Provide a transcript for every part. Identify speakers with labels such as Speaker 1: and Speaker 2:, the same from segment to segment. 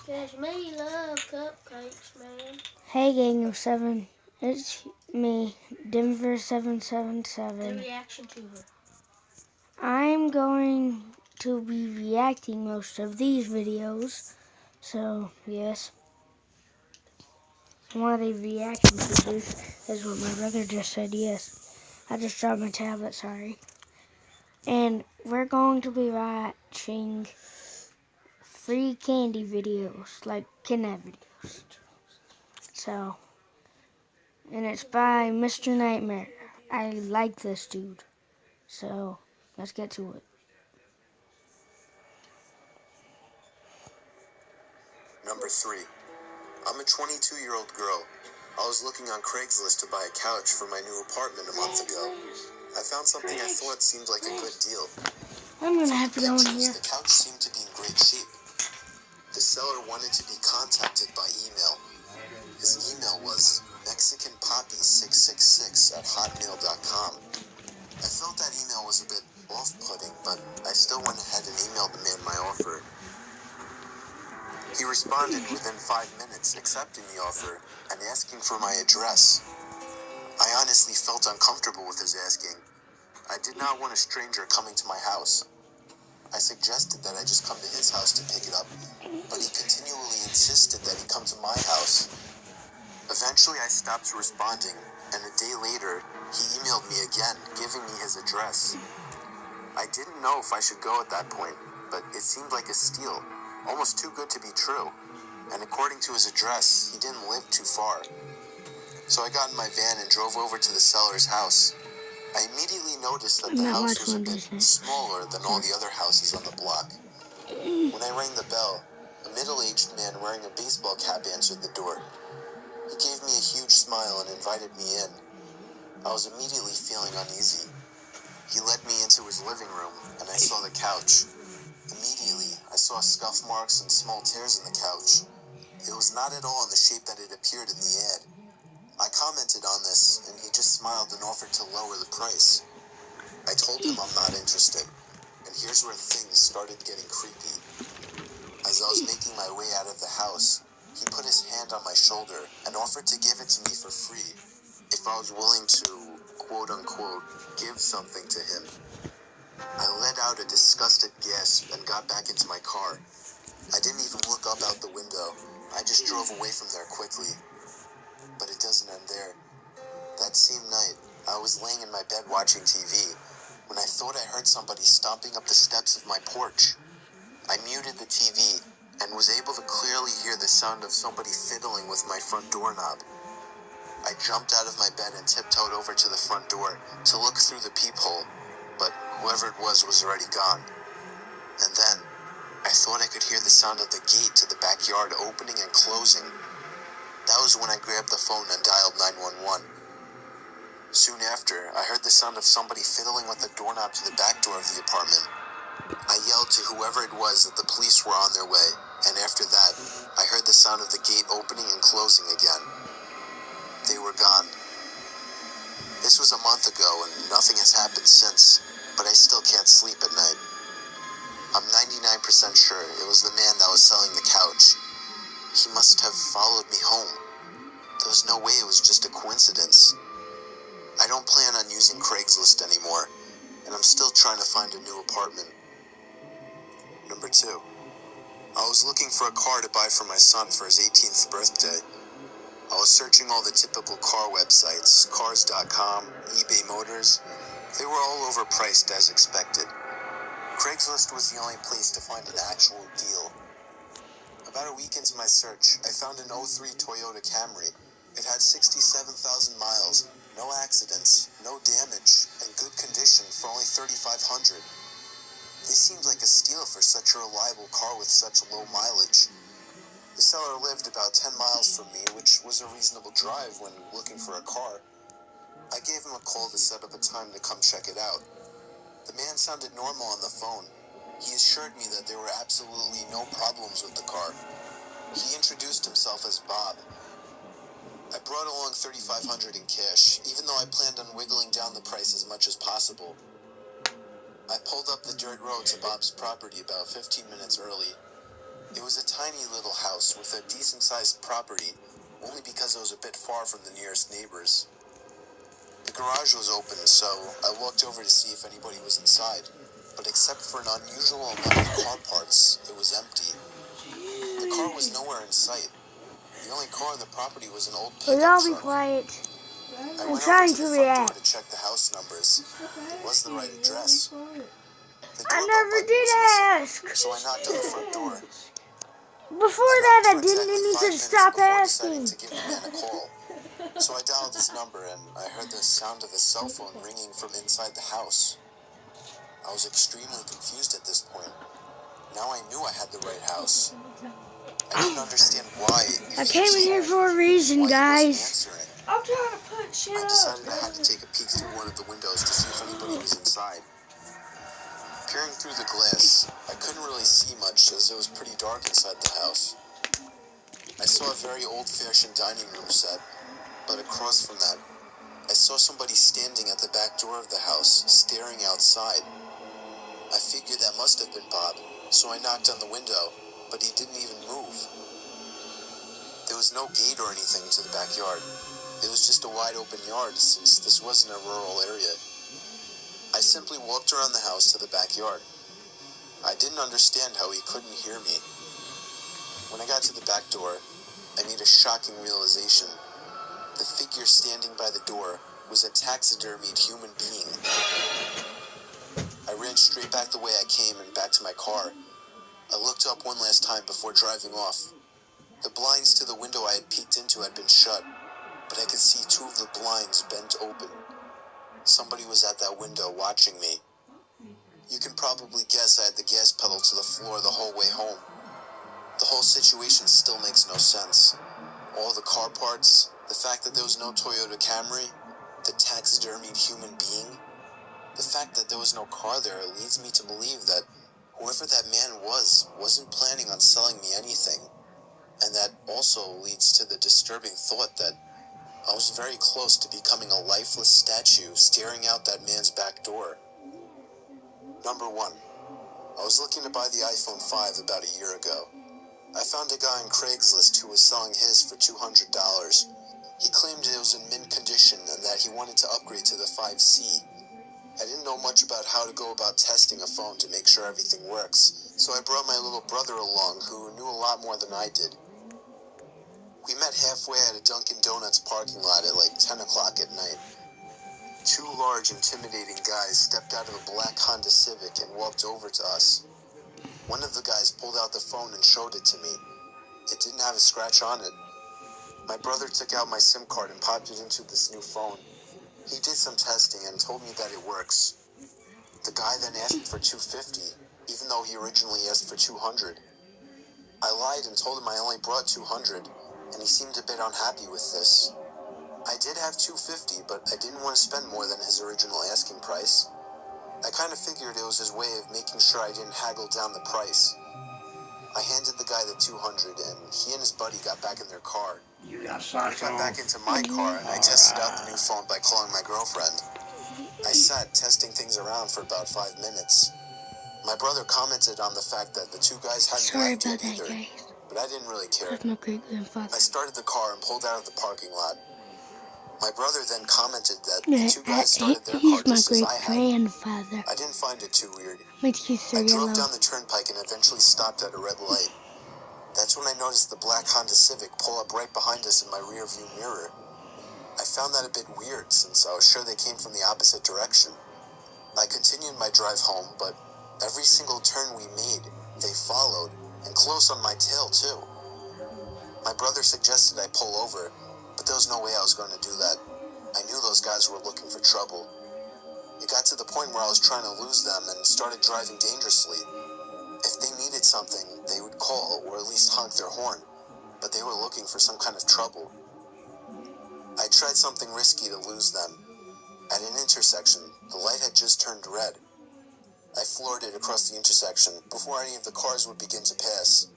Speaker 1: Cause me love cupcakes, man.
Speaker 2: Hey, gang of 7. It's me, Denver777.
Speaker 1: The reaction to her.
Speaker 2: I'm going to be reacting most of these videos. So, yes. One of the reaction videos is what my brother just said, yes. I just dropped my tablet, sorry. And we're going to be watching free candy videos, like kidnap videos. So, and it's by Mr. Nightmare. I like this dude. So, let's get to it.
Speaker 3: Number 3. I'm a 22-year-old girl. I was looking on Craigslist to buy a couch for my new apartment a month ago. I found something I thought seemed like a good deal.
Speaker 2: I'm gonna have to go in here.
Speaker 3: The couch seemed to be in great shape. The seller wanted to be contacted by email. His email was mexicanpoppy666@hotmail.com. I felt that email was a bit off-putting, but I still went ahead and emailed the man my offer. He responded within 5 minutes, accepting the offer and asking for my address. I honestly felt uncomfortable with his asking. I did not want a stranger coming to my house. I suggested that I just come to his house to pick it up, but he continually insisted that he come to my house. Eventually, I stopped responding, and a day later, he emailed me again, giving me his address. I didn't know if I should go at that point, but it seemed like a steal, almost too good to be true. And according to his address, he didn't live too far. So I got in my van and drove over to the seller's house. I immediately noticed that the house was a bit smaller than all the other houses on the block. When I rang the bell, a middle-aged man wearing a baseball cap answered the door. He gave me a huge smile and invited me in. I was immediately feeling uneasy. He led me into his living room, and I saw the couch. Immediately, I saw scuff marks and small tears in the couch. It was not at all in the shape that it appeared in the ad. I commented on this, and he just smiled and offered to lower the price. I told him I'm not interested, and here's where things started getting creepy. As I was making my way out of the house, he put his hand on my shoulder and offered to give it to me for free if I was willing to, quote-unquote, give something to him. I let out a disgusted gasp and got back into my car. I didn't even look up out the window. I just drove away from there quickly. But it doesn't end there. That same night, I was laying in my bed watching TV when I thought I heard somebody stomping up the steps of my porch. I muted the TV and was able to clearly hear the sound of somebody fiddling with my front doorknob. I jumped out of my bed and tiptoed over to the front door to look through the peephole, but whoever it was already gone. And then, I thought I could hear the sound of the gate to the backyard opening and closing. That was when I grabbed the phone and dialed 911. Soon after, I heard the sound of somebody fiddling with the doorknob to the back door of the apartment. I yelled to whoever it was that the police were on their way, and after that, I heard the sound of the gate opening and closing again. They were gone. This was a month ago, and nothing has happened since, but I still can't sleep at night. I'm 99% sure it was the man that was selling the couch. He must have followed me home. There was no way it was just a coincidence. I don't plan on using Craigslist anymore, and I'm still trying to find a new apartment. Number 2. I was looking for a car to buy for my son for his 18th birthday. I was searching all the typical car websites, cars.com, eBay Motors. They were all overpriced as expected. Craigslist was the only place to find an actual deal. About a week into my search, I found an 03 Toyota Camry. It had 67,000 miles, no accidents, no damage, and good condition for only $3,500. This seemed like a steal for such a reliable car with such low mileage. The seller lived about 10 miles from me, which was a reasonable drive when looking for a car. I gave him a call to set up a time to come check it out. The man sounded normal on the phone. He assured me that there were absolutely no problems with the car. He introduced himself as Bob. I brought along $3,500 in cash, even though I planned on wiggling down the price as much as possible. I pulled up the dirt road to Bob's property about 15 minutes early. It was a tiny little house house with a decent-sized property, only because it was a bit far from the nearest neighbors. The garage was open, so I walked over to see if anybody was inside, but except for an unusual amount of car parts, it was empty. The car was nowhere in sight. The only car on the property was an old
Speaker 2: Will
Speaker 3: pickup
Speaker 2: y'all be
Speaker 3: truck.
Speaker 2: quiet?
Speaker 3: I
Speaker 2: I'm
Speaker 3: went
Speaker 2: trying
Speaker 3: over to
Speaker 2: to
Speaker 3: the front door
Speaker 2: react.
Speaker 3: to check the house numbers. It was the right address. The
Speaker 2: I
Speaker 3: doorbell
Speaker 2: never
Speaker 3: button
Speaker 2: did
Speaker 3: was missing,
Speaker 2: ask.
Speaker 3: so I knocked on the front door.
Speaker 2: Before
Speaker 3: I
Speaker 2: that,
Speaker 3: knocked
Speaker 2: I
Speaker 3: for
Speaker 2: didn't,
Speaker 3: exactly
Speaker 2: and you
Speaker 3: 5
Speaker 2: said
Speaker 3: minutes
Speaker 2: stop
Speaker 3: before
Speaker 2: asking.
Speaker 3: deciding to give the man a call. So I dialed his number, and I heard the sound of a cell phone ringing from inside the house. I was extremely confused at this point. Now I knew I had the right house. I didn't understand why, if
Speaker 2: I
Speaker 3: he
Speaker 2: came
Speaker 3: was
Speaker 2: in here
Speaker 3: home,
Speaker 2: for a reason,
Speaker 3: why he wasn't
Speaker 2: guys.
Speaker 3: answering.
Speaker 1: I'm trying to put shit
Speaker 3: I
Speaker 1: up.
Speaker 3: decided I had to take a peek through one of the windows to see if anybody was inside. Peering through the glass, I couldn't really see much as it was pretty dark inside the house. I saw a very old-fashioned dining room set, but across from that, I saw somebody standing at the back door of the house, staring outside. I figured that must have been Bob, so I knocked on the window, but he didn't even move. There was no gate or anything to the backyard. It was just a wide-open yard, since this wasn't a rural area. I simply walked around the house to the backyard. I didn't understand how he couldn't hear me. When I got to the back door, I made a shocking realization. The figure standing by the door was a taxidermied human being. I ran straight back the way I came and back to my car. I looked up one last time before driving off. The blinds to the window I had peeked into had been shut, but I could see 2 of the blinds bent open. Somebody was at that window watching me. You can probably guess I had the gas pedal to the floor the whole way home. The whole situation still makes no sense. All the car parts, the fact that there was no Toyota Camry, the taxidermied human being, the fact that there was no car there leads me to believe that whoever that man wasn't planning on selling me anything. And that also leads to the disturbing thought that I was very close to becoming a lifeless statue staring out that man's back door. Number 1. I was looking to buy the iPhone 5 about a year ago. I found a guy on Craigslist who was selling his for $200. He claimed it was in mint condition and that he wanted to upgrade to the 5C. I didn't know much about how to go about testing a phone to make sure everything works, so I brought my little brother along who knew a lot more than I did. We met halfway at a Dunkin' Donuts parking lot at like 10 o'clock at night. 2 large, intimidating guys stepped out of a black Honda Civic and walked over to us. One of the guys pulled out the phone and showed it to me. It didn't have a scratch on it. My brother took out my SIM card and popped it into this new phone. He did some testing and told me that it works. The guy then asked for $250, even though he originally asked for $200. I lied and told him I only brought $200, and he seemed a bit unhappy with this. I did have $250, but I didn't want to spend more than his original asking price. I kind of figured it was his way of making sure I didn't haggle down the price. I handed the guy the $200, and he and his buddy got back in their car.
Speaker 4: You got
Speaker 3: I
Speaker 4: socks
Speaker 3: got
Speaker 4: on?
Speaker 3: back into my car, and I tested out the new phone by calling my girlfriend. I sat testing things around for about 5 minutes. My brother commented on the fact that the 2 guys hadn't
Speaker 2: Sorry
Speaker 3: left
Speaker 2: about
Speaker 3: yet
Speaker 2: that,
Speaker 3: either,
Speaker 2: guys.
Speaker 3: but I didn't really care.
Speaker 2: That's my great grandfather.
Speaker 3: I started the car and pulled out of the parking lot. My brother then commented that the 2 guys started their car
Speaker 2: He's my
Speaker 3: just as
Speaker 2: great
Speaker 3: I had.
Speaker 2: grandfather.
Speaker 3: I didn't find it too weird.
Speaker 2: My teeth
Speaker 3: I
Speaker 2: are
Speaker 3: drove
Speaker 2: yellow.
Speaker 3: down the turnpike and eventually stopped at a red light. That's when I noticed the black Honda Civic pull up right behind us in my rear view mirror. I found that a bit weird since I was sure they came from the opposite direction. I continued my drive home, but every single turn we made, they followed, and close on my tail too. My brother suggested I pull over, but there was no way I was going to do that. I knew those guys were looking for trouble. It got to the point where I was trying to lose them and started driving dangerously. If they needed something, they would call or at least honk their horn, but they were looking for some kind of trouble. I tried something risky to lose them. At an intersection, the light had just turned red. I floored it across the intersection before any of the cars would begin to pass.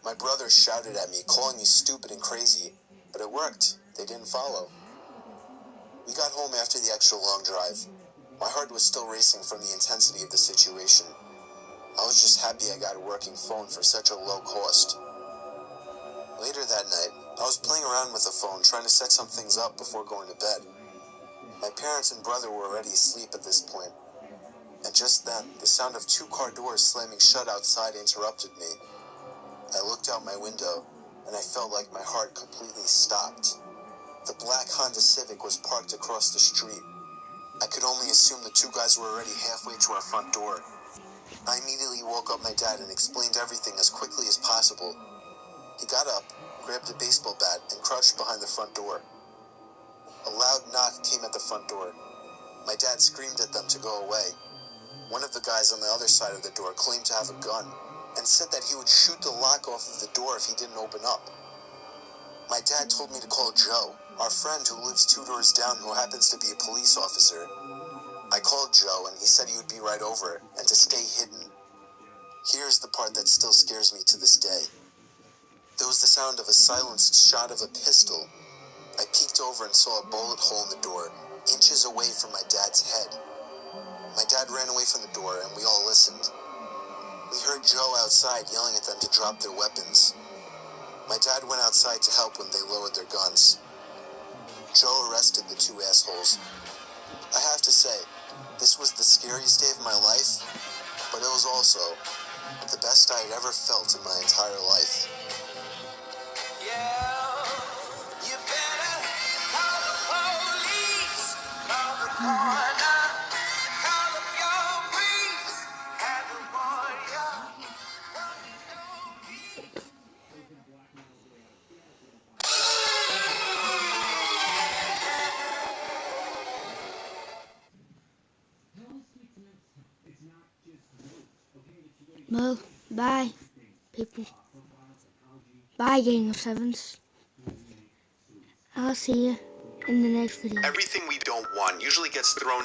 Speaker 3: My brother shouted at me, calling me stupid and crazy, but it worked. They didn't follow. We got home after the extra long drive. My heart was still racing from the intensity of the situation. I was just happy I got a working phone for such a low cost. with the phone, trying to set some things up before going to bed. My parents and brother were already asleep at this point, and just then, the sound of 2 car doors slamming shut outside interrupted me. I looked out my window, and I felt like my heart completely stopped. The black Honda Civic was parked across the street. I could only assume the 2 guys were already halfway to our front door. I immediately woke up my dad and explained everything as quickly as possible. He got up, grabbed a baseball bat, and crouched behind the front door. A loud knock came at the front door. My dad screamed at them to go away. One of the guys on the other side of the door claimed to have a gun and said that he would shoot the lock off of the door if he didn't open up. My dad told me to call Joe, our friend who lives 2 doors down who happens to be a police officer. I called Joe and he said he would be right over and to stay hidden. Here's the part that still scares me to this day. There was the sound of a silenced shot of a pistol. I peeked over and saw a bullet hole in the door, inches away from my dad's head. My dad ran away from the door and we all listened. We heard Joe outside yelling at them to drop their weapons. My dad went outside to help when they lowered their guns. Joe arrested the 2 assholes. I have to say, this was the scariest day of my life, but it was also the best I had ever felt in my entire life.
Speaker 4: Yeah, you better call the police, call the coroner, call up your priest, have the warrior.
Speaker 2: Well, bye, people. Bye, Gang of Sevens. I'll see you in the next video.
Speaker 3: Everything we don't want usually gets thrown in